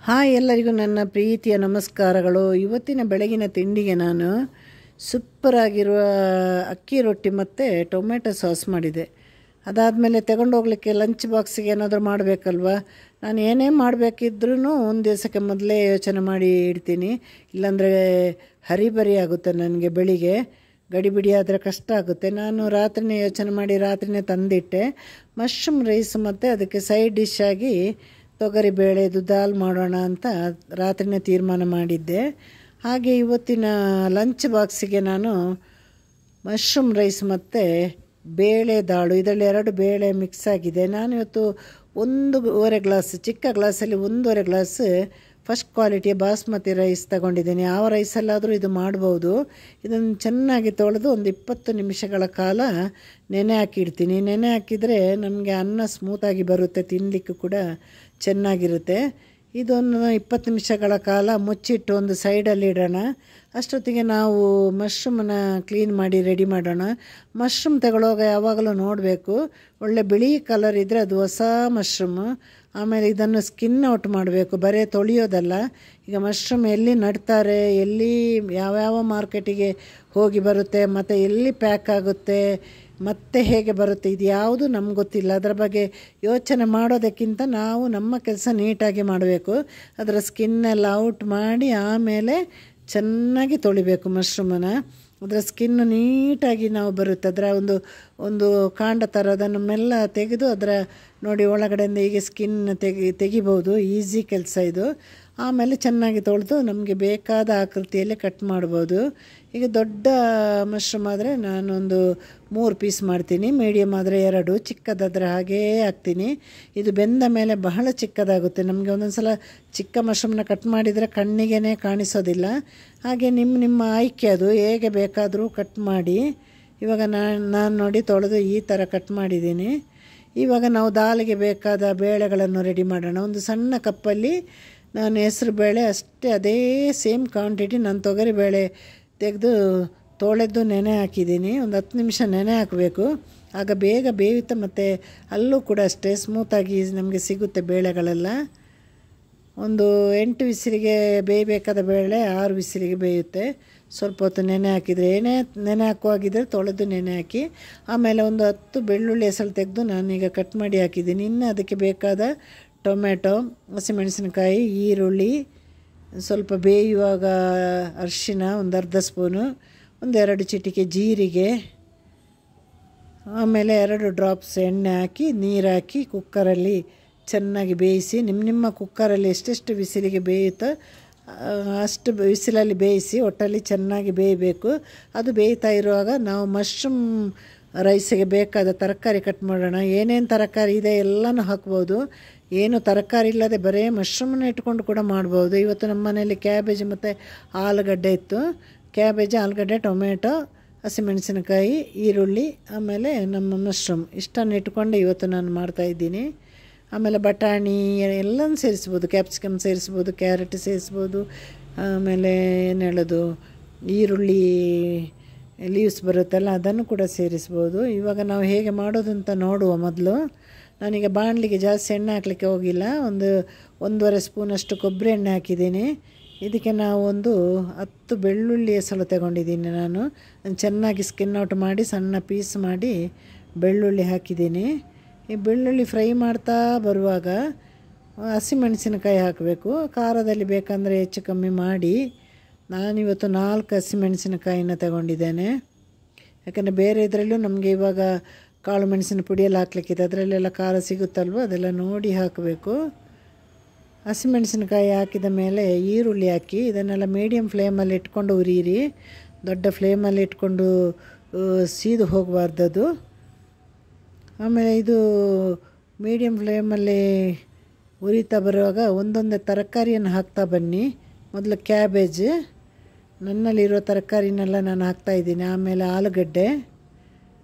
Hi ಎಲ್ಲರಿಗೂ ನನ್ನ ಪ್ರೀತಿಯ ನಮಸ್ಕಾರಗಳು. ಇವತ್ತಿನ ಬೆಳಗಿನ ತಿಂಡಿಗೆ ನಾನು ಸೂಪರಾಗಿರುವ ಅಕ್ಕಿ ರೊಟ್ಟಿ ಮತ್ತು ಟೊಮೆಟೊ ಸಾಸ್ ಮಾಡಿದೆ. ಅದಾದಮೇಲೆ ತಗೊಂಡೋಗ್ಲಿಕ್ಕೆ ಲಂಚ್ ಬಾಕ್ಸಿಗೆ ಏನಾದರೂ ಮಾಡಬೇಕಲ್ವ. ನಾನು ಏನೇ ಮಾಡಬೇಕಿದ್ರೂ ಒಂದು ದಿವಸಕ್ಕೆ ಮೊದಲೇ ಯೋಚನೆ ಮಾಡಿ ಇಡ್ತೀನಿ, ಇಲ್ಲಾಂದರೆ ಹರಿಬರಿ ಆಗುತ್ತೆ ನನಗೆ. ಬೆಳಿಗ್ಗೆ ಗಡಿಬಿಡಿ ಆದರೆ ಕಷ್ಟ ಆಗುತ್ತೆ. ನಾನು ರಾತ್ರಿನೇ ಯೋಚನೆ ಮಾಡಿ ರಾತ್ರಿನೇ ತಂದಿಟ್ಟೆ. ಮಶ್ರೂಮ್ ರೈಸ್ ಮತ್ತು ಅದಕ್ಕೆ ಸೈಡ್ ಡಿಶ್ ಆಗಿ ತೊಗರಿಬೇಳೆದು ದಾಲ್ ಮಾಡೋಣ ಅಂತ ರಾತ್ರಿನೇ ತೀರ್ಮಾನ ಮಾಡಿದ್ದೆ. ಹಾಗೆ ಇವತ್ತಿನ ಲಂಚ್ ಬಾಕ್ಸಿಗೆ ನಾನು ಮಶ್ರೂಮ್ ರೈಸ್ ಮತ್ತು ಬೇಳೆ ದಾಳು, ಇದರಲ್ಲಿ 2 ಬೇಳೆ ಮಿಕ್ಸ್ ಆಗಿದೆ. ನಾನು ಇವತ್ತು 1.5 ಗ್ಲಾಸ್, ಚಿಕ್ಕ ಗ್ಲಾಸಲ್ಲಿ 1.5 ಗ್ಲಾಸ್ ಫಸ್ಟ್ ಕ್ವಾಲಿಟಿಯ ಬಾಸ್ಮತಿ ರೈಸ್ ತಗೊಂಡಿದ್ದೀನಿ. ಯಾವ ರೈಸಲ್ಲಾದರೂ ಇದು ಮಾಡ್ಬೋದು. ಇದನ್ನು ಚೆನ್ನಾಗಿ ತೊಳೆದು ಒಂದು 20 ನಿಮಿಷಗಳ ಕಾಲ ನೆನೆ ಹಾಕಿಡ್ತೀನಿ. ನೆನೆ ಹಾಕಿದರೆ ನಮಗೆ ಅನ್ನ ಸ್ಮೂತಾಗಿ ಬರುತ್ತೆ, ತಿನ್ನಲಿಕ್ಕೂ ಕೂಡ ಚೆನ್ನಾಗಿರುತ್ತೆ. ಇದೊಂದು 20 ನಿಮಿಷಗಳ ಕಾಲ ಮುಚ್ಚಿಟ್ಟು ಒಂದು ಸೈಡಲ್ಲಿ ಇಡೋಣ. ಅಷ್ಟೊತ್ತಿಗೆ ನಾವು ಮಶ್ರೂಮನ್ನು ಕ್ಲೀನ್ ಮಾಡಿ ರೆಡಿ ಮಾಡೋಣ. ಮಶ್ರೂಮ್ ತಗೊಳ್ಳುವಾಗ ಯಾವಾಗಲೂ ನೋಡಬೇಕು, ಒಳ್ಳೆ ಬಿಳಿ ಕಲರ್ ಇದ್ದರೆ ಅದು ಹೊಸ ಮಶ್ರೂಮು. ಆಮೇಲೆ ಇದನ್ನು ಸ್ಕಿನ್ ಔಟ್ ಮಾಡಬೇಕು, ಬರೀ ತೊಳೆಯೋದಲ್ಲ. ಈಗ ಮಶ್ರೂಮ್ ಎಲ್ಲಿ ನಡ್ತಾರೆ, ಎಲ್ಲಿ ಯಾವ್ಯಾವ ಮಾರ್ಕೆಟಿಗೆ ಹೋಗಿ ಬರುತ್ತೆ, ಮತ್ತು ಎಲ್ಲಿ ಪ್ಯಾಕ್ ಆಗುತ್ತೆ, ಮತ್ತೆ ಹೇಗೆ ಬರುತ್ತೆ, ಇದು ಯಾವುದು ನಮ್ಗೆ ಗೊತ್ತಿಲ್ಲ. ಅದರ ಬಗ್ಗೆ ಯೋಚನೆ ಮಾಡೋದಕ್ಕಿಂತ ನಾವು ನಮ್ಮ ಕೆಲಸ ನೀಟಾಗಿ ಮಾಡಬೇಕು. ಅದರ ಸ್ಕಿನ್ನೆಲ್ಲ ಔಟ್ ಮಾಡಿ ಆಮೇಲೆ ಚೆನ್ನಾಗಿ ತೊಳಿಬೇಕು ಮಶ್ರೂಮನ್ನು. ಅದರ ಸ್ಕಿನ್ನು ನೀಟಾಗಿ ನಾವು ಬರುತ್ತೆ. ಅದರ ಒಂದು ಕಾಂಡ ಥರ ಅದನ್ನು ಮೆಲ್ಲ ತೆಗೆದು ಅದರ ನೋಡಿ ಒಳಗಡೆಯಿಂದ ಹೀಗೆ ಸ್ಕಿನ್ ತೆಗಿಬೋದು. ಈಸಿ ಕೆಲಸ ಇದು. ಆಮೇಲೆ ಚೆನ್ನಾಗಿ ತೊಳೆದು ನಮಗೆ ಬೇಕಾದ ಆಕೃತಿಯಲ್ಲಿ ಕಟ್ ಮಾಡ್ಬೋದು. ಈಗ ದೊಡ್ಡ ಮಶ್ರೂಮ್ ಆದರೆ ನಾನೊಂದು 3 ಪೀಸ್ ಮಾಡ್ತೀನಿ, ಮೀಡಿಯಮ್ ಆದರೆ 2, ಚಿಕ್ಕದಾದರೆ ಹಾಗೇ ಹಾಕ್ತೀನಿ. ಇದು ಬೆಂದ ಮೇಲೆ ಬಹಳ ಚಿಕ್ಕದಾಗುತ್ತೆ. ನಮಗೆ ಒಂದೊಂದು ಸಲ ಚಿಕ್ಕ ಮಶ್ರೂಮನ್ನ ಕಟ್ ಮಾಡಿದರೆ ಕಣ್ಣಿಗೆ ಕಾಣಿಸೋದಿಲ್ಲ. ಹಾಗೆ ನಿಮ್ಮ ಆಯ್ಕೆ, ಅದು ಹೇಗೆ ಬೇಕಾದರೂ ಕಟ್ ಮಾಡಿ. ಇವಾಗ ನಾನು ನೋಡಿ ತೊಳೆದು ಈ ಥರ ಕಟ್ ಮಾಡಿದ್ದೀನಿ. ಇವಾಗ ನಾವು ದಾಲಿಗೆ ಬೇಕಾದ ಬೇಳೆಗಳನ್ನು ರೆಡಿ ಮಾಡೋಣ. ಒಂದು ಸಣ್ಣ ಕಪ್ಪಲ್ಲಿ ನಾನು ಹೆಸರು ಬೇಳೆ ಅಷ್ಟೇ, ಅದೇ ಸೇಮ್ ಕ್ವಾಂಟಿಟಿ ನಾನು ತೊಗರಿಬೇಳೆ ತೆಗೆದು ತೊಳೆದು ನೆನೆ ಹಾಕಿದ್ದೀನಿ. ಒಂದು 10 ನಿಮಿಷ ನೆನೆ ಹಾಕಬೇಕು, ಆಗ ಬೇಗ ಬೇಯುತ್ತೆ. ಮತ್ತು ಅಲ್ಲೂ ಕೂಡ ಅಷ್ಟೇ ಸ್ಮೂತಾಗಿ ನಮಗೆ ಸಿಗುತ್ತೆ ಬೇಳೆಗಳೆಲ್ಲ. ಒಂದು 8 ವಿಸಿಲಿಗೆ ಬೇಯಬೇಕಾದ ಬೇಳೆ 6 ವಿಸಿಲಿಗೆ ಬೇಯುತ್ತೆ. ಸ್ವಲ್ಪ ಹೊತ್ತು ನೆನೆ ಹಾಕಿದರೆ, ನೆನೆ ಹಾಕುವಾಗಿದ್ದರೆ ತೊಳೆದು ನೆನೆ ಹಾಕಿ. ಆಮೇಲೆ ಒಂದು 10 ಬೆಳ್ಳುಳ್ಳಿ ಹೆಸರು ತೆಗೆದು ನಾನೀಗ ಕಟ್ ಮಾಡಿ ಹಾಕಿದ್ದೀನಿ. ಇನ್ನು ಅದಕ್ಕೆ ಬೇಕಾದ ಟೊಮೆಟೊ, ಹಸಿಮೆಣಸಿನಕಾಯಿ, ಈರುಳ್ಳಿ, ಸ್ವಲ್ಪ ಬೇಯುವಾಗ ಅರಿಶಿನ ಒಂದು ಅರ್ಧ ಸ್ಪೂನು, 1-2 ಚಿಟಿಕೆ ಜೀರಿಗೆ, ಆಮೇಲೆ 2 ಡ್ರಾಪ್ಸ್ ಎಣ್ಣೆ ಹಾಕಿ ನೀರು ಹಾಕಿ ಕುಕ್ಕರಲ್ಲಿ ಚೆನ್ನಾಗಿ ಬೇಯಿಸಿ. ನಿಮ್ಮ ಕುಕ್ಕರಲ್ಲಿ ಎಷ್ಟೆಷ್ಟು ವಿಸಿಲಿಗೆ ಬೇಯುತ್ತೋ ಅಷ್ಟು ವಿಸಿಲಲ್ಲಿ ಬೇಯಿಸಿ. ಒಟ್ಟಲ್ಲಿ ಚೆನ್ನಾಗಿ ಬೇಯಬೇಕು. ಅದು ಬೇಯ್ತಾ ಇರುವಾಗ ನಾವು ಮಶ್ರೂಮ್ ರೈಸಿಗೆ ಬೇಕಾದ ತರಕಾರಿ ಕಟ್ ಮಾಡೋಣ. ಏನೇನು ತರಕಾರಿ ಇದೆ ಎಲ್ಲನೂ ಹಾಕ್ಬೋದು. ಏನು ತರಕಾರಿ ಇಲ್ಲದೆ ಬರೀ ಮಶ್ರೂಮನ್ನು ಇಟ್ಕೊಂಡು ಕೂಡ ಮಾಡ್ಬೋದು. ಇವತ್ತು ನಮ್ಮ ಮನೆಯಲ್ಲಿ ಕ್ಯಾಬೇಜ್ ಮತ್ತು ಆಲೂಗಡ್ಡೆ ಇತ್ತು. ಕ್ಯಾಬೇಜ್, ಆಲೂಗಡ್ಡೆ, ಟೊಮೆಟೊ, ಹಸಿಮೆಣಸಿನಕಾಯಿ, ಈರುಳ್ಳಿ, ಆಮೇಲೆ ನಮ್ಮ ಮಶ್ರೂಮ್ ಇಷ್ಟನ್ನು ಇಟ್ಕೊಂಡು ಇವತ್ತು ನಾನು ಮಾಡ್ತಾಯಿದ್ದೀನಿ. ಆಮೇಲೆ ಬಟಾಣಿ ಎಲ್ಲನೂ ಸೇರಿಸ್ಬೋದು, ಕ್ಯಾಪ್ಸಿಕಮ್ ಸೇರಿಸ್ಬೋದು, ಕ್ಯಾರೆಟ್ ಸೇರಿಸ್ಬೋದು, ಆಮೇಲೆ ಏನು ಹೇಳೋದು, ಈರುಳ್ಳಿ ಲೀವ್ಸ್ ಬರುತ್ತಲ್ಲ ಅದನ್ನು ಕೂಡ ಸೇರಿಸ್ಬೋದು. ಇವಾಗ ನಾವು ಹೇಗೆ ಮಾಡೋದು ಅಂತ ನೋಡುವ ಮೊದಲು. ನಾನೀಗ ಬಾಣಲಿಗೆ ಜಾಸ್ತಿ ಎಣ್ಣೆ ಹಾಕಲಿಕ್ಕೆ ಹೋಗಿಲ್ಲ. 1.5 ಸ್ಪೂನಷ್ಟು ಕೊಬ್ಬರಿ ಎಣ್ಣೆ ಹಾಕಿದ್ದೀನಿ. ಇದಕ್ಕೆ ನಾವು ಒಂದು 10 ಬೆಳ್ಳುಳ್ಳಿ ಹೆಸರು ತಗೊಂಡಿದ್ದೀನಿ. ನಾನು ಚೆನ್ನಾಗಿ ಸ್ಕಿನ್ ಔಟ್ ಮಾಡಿ ಸಣ್ಣ ಪೀಸ್ ಮಾಡಿ ಬೆಳ್ಳುಳ್ಳಿ ಹಾಕಿದ್ದೀನಿ. ಈ ಬೆಳ್ಳುಳ್ಳಿ ಫ್ರೈ ಮಾಡ್ತಾ ಬರುವಾಗ ಹಸಿಮೆಣಸಿನಕಾಯಿ ಹಾಕಬೇಕು. ಖಾರದಲ್ಲಿ ಬೇಕಂದರೆ ಹೆಚ್ಚು ಕಮ್ಮಿ ಮಾಡಿ. ನಾನಿವತ್ತು 4 ಹಸಿಮೆಣಸಿನಕಾಯಿನ ತಗೊಂಡಿದ್ದೇನೆ. ಯಾಕಂದರೆ ಬೇರೆ ಇದರಲ್ಲೂ ನಮಗೆ ಇವಾಗ ಕಾಳು ಮೆಣಸಿನ ಪುಡಿಯಲ್ಲಿ ಹಾಕ್ಲಿಕ್ಕಿದೆ, ಅದರಲ್ಲೆಲ್ಲ ಖಾರ ಸಿಗುತ್ತಲ್ವ, ಅದೆಲ್ಲ ನೋಡಿ ಹಾಕಬೇಕು. ಹಸಿಮೆಣಸಿನಕಾಯಿ ಹಾಕಿದ ಮೇಲೆ ಈರುಳ್ಳಿ ಹಾಕಿ ಇದನ್ನೆಲ್ಲ ಮೀಡಿಯಮ್ ಫ್ಲೇಮಲ್ಲಿ ಇಟ್ಕೊಂಡು ಉರಿಯಿರಿ. ದೊಡ್ಡ ಫ್ಲೇಮಲ್ಲಿ ಇಟ್ಕೊಂಡು ಸೀದು ಹೋಗಬಾರ್ದದು. ಆಮೇಲೆ ಇದು ಮೀಡಿಯಮ್ ಫ್ಲೇಮಲ್ಲಿ ಉರಿತಾ ಬರುವಾಗ ಒಂದೊಂದೇ ತರಕಾರಿಯನ್ನು ಹಾಕ್ತಾ ಬನ್ನಿ. ಮೊದಲು ಕ್ಯಾಬೇಜ್, ನನ್ನಲ್ಲಿರೋ ತರಕಾರಿನೆಲ್ಲ ನಾನು ಹಾಕ್ತಾಯಿದ್ದೀನಿ. ಆಮೇಲೆ ಆಲೂಗಡ್ಡೆ,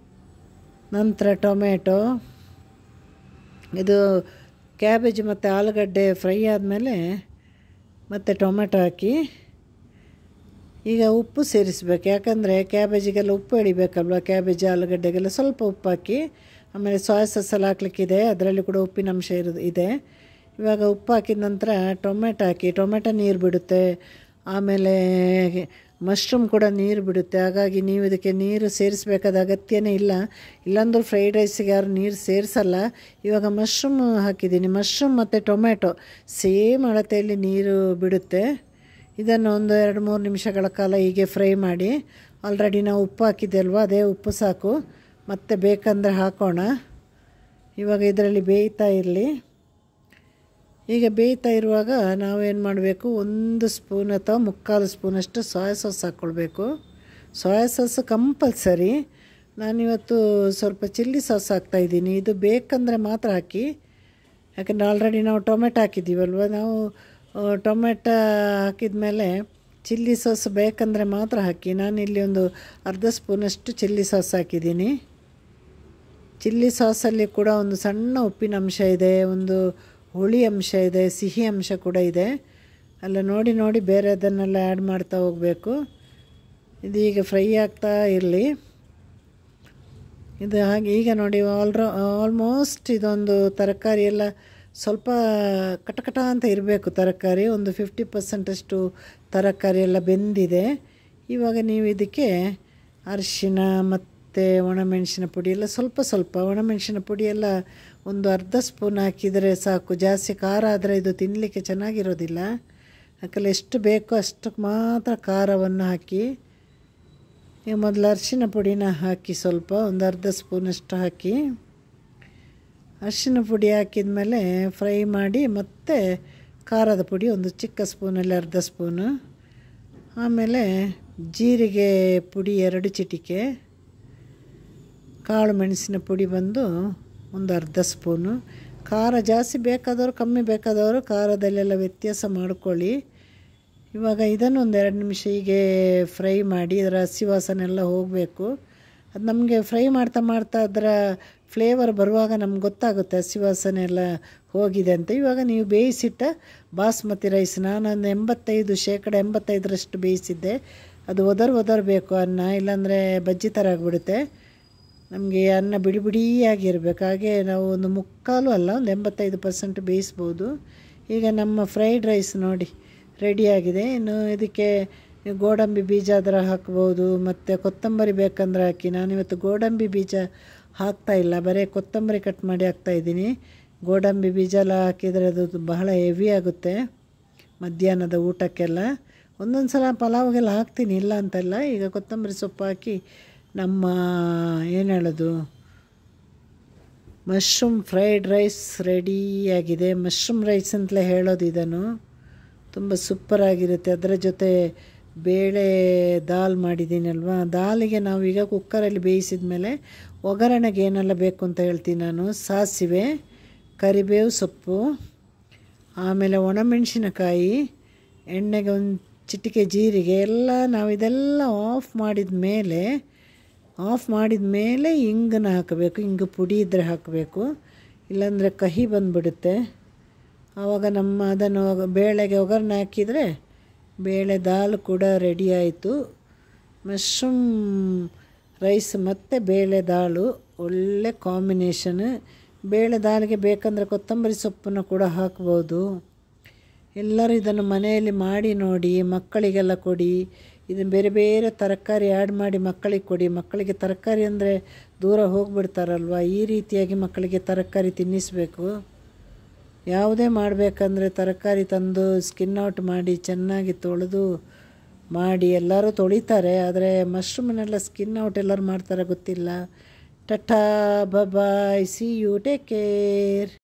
ನಂತರ ಟೊಮೆಟೊ. ಇದು ಕ್ಯಾಬೇಜ್ ಮತ್ತು ಆಲೂಗಡ್ಡೆ ಫ್ರೈ ಆದಮೇಲೆ ಮತ್ತು ಟೊಮೆಟೊ ಹಾಕಿ ಈಗ ಉಪ್ಪು ಸೇರಿಸ್ಬೇಕು. ಯಾಕಂದರೆ ಕ್ಯಾಬೇಜಿಗೆಲ್ಲ ಉಪ್ಪು ಎಳಿಬೇಕಲ್ವ, ಕ್ಯಾಬೇಜ್ ಆಲೂಗಡ್ಡೆಗೆಲ್ಲ ಸ್ವಲ್ಪ ಉಪ್ಪು ಹಾಕಿ. ಆಮೇಲೆ ಸೋಯಾ ಸಾಸ್ ಎಲ್ಲ ಹಾಕ್ಲಿಕ್ಕಿದೆ, ಅದರಲ್ಲಿ ಕೂಡ ಉಪ್ಪಿನ ಅಂಶ ಇದೆ. ಇವಾಗ ಉಪ್ಪು ಹಾಕಿದ ನಂತರ ಟೊಮೆಟೊ ಹಾಕಿ, ಟೊಮೆಟೊ ನೀರು ಬಿಡುತ್ತೆ. ಆಮೇಲೆ ಮಶ್ರೂಮ್ ಕೂಡ ನೀರು ಬಿಡುತ್ತೆ. ಹಾಗಾಗಿ ನೀವು ಇದಕ್ಕೆ ನೀರು ಸೇರಿಸಬೇಕಾದ ಅಗತ್ಯನೇ ಇಲ್ಲ. ಇಲ್ಲಾಂದ್ರೂ ಫ್ರೈಡ್ ರೈಸಿಗೆ ಯಾರು ನೀರು ಸೇರಿಸಲ್ಲ. ಇವಾಗ ಮಶ್ರೂಮ್ ಹಾಕಿದ್ದೀನಿ. ಮಶ್ರೂಮ್ ಮತ್ತು ಟೊಮೆಟೊ ಸೇಮ್ ಅಳತೆಯಲ್ಲಿ ನೀರು ಬಿಡುತ್ತೆ. ಇದನ್ನು ಒಂದು 2-3 ನಿಮಿಷಗಳ ಕಾಲ ಹೀಗೆ ಫ್ರೈ ಮಾಡಿ. ಆಲ್ರೆಡಿ ನಾವು ಉಪ್ಪು ಹಾಕಿದ್ದೆ ಅಲ್ವ, ಅದೇ ಉಪ್ಪು ಸಾಕು. ಮತ್ತೆ ಬೇಕಂದರೆ ಹಾಕೋಣ. ಇವಾಗ ಇದರಲ್ಲಿ ಬೇಯ್ತಾ ಇರಲಿ. ಈಗ ಬೇಯ್ತಾ ಇರುವಾಗ ನಾವೇನು ಮಾಡಬೇಕು, 1 ಸ್ಪೂನ್ ಅಥವಾ 3/4 ಸ್ಪೂನಷ್ಟು ಸೋಯಾ ಸಾಸ್ ಹಾಕ್ಕೊಳ್ಬೇಕು. Soya sauce compulsory. ನಾನಿವತ್ತು ಸ್ವಲ್ಪ ಚಿಲ್ಲಿ ಸಾಸ್ ಹಾಕ್ತಾಯಿದ್ದೀನಿ. ಇದು ಬೇಕಂದರೆ ಮಾತ್ರ ಹಾಕಿ, ಯಾಕಂದರೆ ಆಲ್ರೆಡಿ ನಾವು ಟೊಮೆಟೊ ಹಾಕಿದ್ದೀವಲ್ವ. ನಾವು ಟೊಮೆಟೊ ಹಾಕಿದ ಮೇಲೆ ಚಿಲ್ಲಿ ಸಾಸ್ ಬೇಕಂದರೆ ಮಾತ್ರ ಹಾಕಿ. ನಾನಿಲ್ಲಿ ಒಂದು ಅರ್ಧ ಸ್ಪೂನಷ್ಟು ಚಿಲ್ಲಿ ಸಾಸ್ ಹಾಕಿದ್ದೀನಿ. ಚಿಲ್ಲಿ ಸಾಸಲ್ಲಿ ಕೂಡ ಒಂದು ಸಣ್ಣ ಉಪ್ಪಿನ ಅಂಶ ಇದೆ, ಒಂದು ಹುಳಿ ಅಂಶ ಇದೆ, ಸಿಹಿ ಅಂಶ ಕೂಡ ಇದೆ. ಎಲ್ಲ ನೋಡಿ ನೋಡಿ ಬೇರೆ ಅದನ್ನೆಲ್ಲ ಆ್ಯಡ್ ಮಾಡ್ತಾ ಹೋಗಬೇಕು. ಇದು ಈಗ ಫ್ರೈ ಆಗ್ತಾ ಇರಲಿ. ಇದು ಹಾಗೆ ಈಗ ನೋಡಿ ಆಲ್ಮೋಸ್ಟ್ ಇದೊಂದು ತರಕಾರಿ ಎಲ್ಲ ಸ್ವಲ್ಪ ಕಟಕಟ ಅಂತ ಇರಬೇಕು. ತರಕಾರಿ ಒಂದು 50% ತರಕಾರಿ ಎಲ್ಲ ಬೆಂದಿದೆ. ಇವಾಗ ನೀವು ಇದಕ್ಕೆ ಅರಿಶಿನ ಮತ್ತು ಒಣಮೆಣಸಿನ ಪುಡಿ ಎಲ್ಲ ಸ್ವಲ್ಪ ಒಣಮೆಣಸಿನ ಪುಡಿ ಎಲ್ಲ ಒಂದು ಅರ್ಧ ಸ್ಪೂನ್ ಹಾಕಿದರೆ ಸಾಕು. ಜಾಸ್ತಿ ಖಾರ ಆದರೆ ಇದು ತಿನ್ನಲಿಕ್ಕೆ ಚೆನ್ನಾಗಿರೋದಿಲ್ಲ. ಯಾಕಂದರೆ ಎಷ್ಟು ಬೇಕೋ ಅಷ್ಟಕ್ಕೆ ಮಾತ್ರ ಖಾರವನ್ನು ಹಾಕಿ. ಈಗ ಮೊದಲು ಅರಿಶಿನ ಪುಡಿನ ಹಾಕಿ, ಸ್ವಲ್ಪ ಒಂದು ಅರ್ಧ ಸ್ಪೂನಷ್ಟು ಹಾಕಿ. ಅರಿಶಿನ ಪುಡಿ ಹಾಕಿದ ಮೇಲೆ ಫ್ರೈ ಮಾಡಿ, ಮತ್ತು ಖಾರದ ಪುಡಿ ಒಂದು ಚಿಕ್ಕ ಸ್ಪೂನಲ್ಲಿ ಅರ್ಧ ಸ್ಪೂನು. ಆಮೇಲೆ ಜೀರಿಗೆ ಪುಡಿ 2 ಚಿಟಿಕೆ, ಕಾಳು ಮೆಣಸಿನ ಪುಡಿ ಬಂದು ಒಂದು ಅರ್ಧ ಸ್ಪೂನು. ಖಾರ ಜಾಸ್ತಿ ಬೇಕಾದವರು ಕಮ್ಮಿ ಬೇಕಾದವರು ಖಾರದಲ್ಲೆಲ್ಲ ವ್ಯತ್ಯಾಸ ಮಾಡ್ಕೊಳ್ಳಿ. ಇವಾಗ ಇದನ್ನು ಒಂದು 2 ನಿಮಿಷ ಹೀಗೆ ಫ್ರೈ ಮಾಡಿ, ಅದರ ಹಸಿ ವಾಸನೆ ಎಲ್ಲ ಹೋಗಬೇಕು. ಅದು ನಮಗೆ ಫ್ರೈ ಮಾಡ್ತಾ ಅದರ ಫ್ಲೇವರ್ ಬರುವಾಗ ನಮ್ಗೆ ಗೊತ್ತಾಗುತ್ತೆ ಹಸಿ ವಾಸನೆ ಎಲ್ಲ ಹೋಗಿದೆ ಅಂತ. ಇವಾಗ ನೀವು ಬೇಯಿಸಿಟ್ಟ ಬಾಸ್ಮತಿ ರೈಸ್, ನಾನೊಂದು 85% ಬೇಯಿಸಿದ್ದೆ. ಅದು ಒದರಬೇಕು ಅನ್ನ, ಇಲ್ಲಾಂದರೆ ಬಜ್ಜಿ ಥರ ಆಗಿಬಿಡುತ್ತೆ. ನಮಗೆ ಅನ್ನ ಬಿಡಿ ಬಿಡಿಯಾಗಿರ್ಬೇಕು. ಹಾಗೆ ನಾವು ಒಂದು 3/4 ಅಲ್ಲ, ಒಂದು 85% ಬೇಯಿಸ್ಬೋದು. ಈಗ ನಮ್ಮ ಫ್ರೈಡ್ ರೈಸ್ ನೋಡಿ ರೆಡಿಯಾಗಿದೆ. ಇನ್ನು ಇದಕ್ಕೆ ಗೋಡಂಬಿ ಬೀಜ ಅದರ ಹಾಕ್ಬೋದು, ಮತ್ತು ಕೊತ್ತಂಬರಿ ಬೇಕಂದ್ರೆ ಹಾಕಿ. ನಾನಿವತ್ತು ಗೋಡಂಬಿ ಬೀಜ ಹಾಕ್ತಾಯಿಲ್ಲ, ಬರೀ ಕೊತ್ತಂಬರಿ ಕಟ್ ಮಾಡಿ ಹಾಕ್ತಾಯಿದ್ದೀನಿ. ಗೋಡಂಬಿ ಬೀಜ ಎಲ್ಲ ಹಾಕಿದರೆ ಅದು ಬಹಳ ಹೆವಿ ಆಗುತ್ತೆ ಮಧ್ಯಾಹ್ನದ ಊಟಕ್ಕೆಲ್ಲ. ಒಂದೊಂದು ಸಲ ಪಲಾವ್ಗೆಲ್ಲ ಹಾಕ್ತೀನಿ, ಇಲ್ಲ ಅಂತಲ್ಲ. ಈಗ ಕೊತ್ತಂಬರಿ ಸೊಪ್ಪು ಹಾಕಿ ನಮ್ಮ ಏನು ಹೇಳೋದು ಮಶ್ರೂಮ್ ಫ್ರೈಡ್ ರೈಸ್ ರೆಡಿಯಾಗಿದೆ. ಮಶ್ರೂಮ್ ರೈಸ್ ಅಂತಲೇ ಹೇಳೋದು ಇದನ್ನು. ತುಂಬ ಸೂಪರಾಗಿರುತ್ತೆ. ಅದರ ಜೊತೆ ಬೇಳೆ ದಾಲ್ ಮಾಡಿದ್ದೀನಲ್ವ, ದಾಲಿಗೆ ನಾವೀಗ ಕುಕ್ಕರಲ್ಲಿ ಬೇಯಿಸಿದ ಮೇಲೆ ಒಗ್ಗರಣೆಗೆ ಏನೆಲ್ಲ ಬೇಕು ಅಂತ ಹೇಳ್ತೀನಿ ನಾನು. ಸಾಸಿವೆ, ಕರಿಬೇವು ಸೊಪ್ಪು, ಆಮೇಲೆ ಒಣಮೆಣಸಿನಕಾಯಿ, ಎಣ್ಣೆಗೆ ಒಂದು ಚಿಟಿಕೆ ಜೀರಿಗೆ ಎಲ್ಲ ಇದೆಲ್ಲ ಆಫ್ ಮಾಡಿದ ಮೇಲೆ ಹಿಂಗನ್ನ ಹಾಕಬೇಕು. ಹಿಂಗು ಪುಡಿ ಇದ್ದರೆ ಹಾಕಬೇಕು, ಇಲ್ಲಾಂದರೆ ಕಹಿ ಬಂದುಬಿಡುತ್ತೆ. ಆವಾಗ ಅದನ್ನು ಬೇಳೆಗೆ ಒಗ್ಗರಣೆ ಹಾಕಿದರೆ ಬೇಳೆ ದಾಲ್ ಕೂಡ ರೆಡಿ ಆಯಿತು. ಮಶ್ರೂಮ್ ರೈಸ್ ಮತ್ತು ಬೇಳೆ ದಾಳು ಒಳ್ಳೆ ಕಾಂಬಿನೇಷನ್. ಬೇಳೆ ದಾಳಿಗೆ ಬೇಕಂದರೆ ಕೊತ್ತಂಬರಿ ಸೊಪ್ಪನ್ನು ಕೂಡ ಹಾಕ್ಬೋದು. ಎಲ್ಲರೂ ಇದನ್ನು ಮನೆಯಲ್ಲಿ ಮಾಡಿ ನೋಡಿ, ಮಕ್ಕಳಿಗೆಲ್ಲ ಕೊಡಿ. ಇದನ್ನು ಬೇರೆ ಬೇರೆ ತರಕಾರಿ ಆ್ಯಡ್ ಮಾಡಿ ಮಕ್ಕಳಿಗೆ ಕೊಡಿ. ಮಕ್ಕಳಿಗೆ ತರಕಾರಿ ಅಂದರೆ ದೂರ ಹೋಗಿಬಿಡ್ತಾರಲ್ವ, ಈ ರೀತಿಯಾಗಿ ಮಕ್ಕಳಿಗೆ ತರಕಾರಿ ತಿನ್ನಿಸಬೇಕು. ಯಾವುದೇ ಮಾಡಬೇಕಂದ್ರೆ ತರಕಾರಿ ತಂದು ಸ್ಕಿನ್ ಔಟ್ ಮಾಡಿ ಚೆನ್ನಾಗಿ ತೊಳೆದು ಮಾಡಿ. ಎಲ್ಲರೂ ತೊಳಿತಾರೆ, ಆದರೆ ಮಶ್ರೂಮನ್ನೆಲ್ಲ ಸ್ಕಿನ್ ಔಟ್ ಎಲ್ಲರೂ ಮಾಡ್ತಾರೆ ಗೊತ್ತಿಲ್ಲ. Tata bye, see you, take care.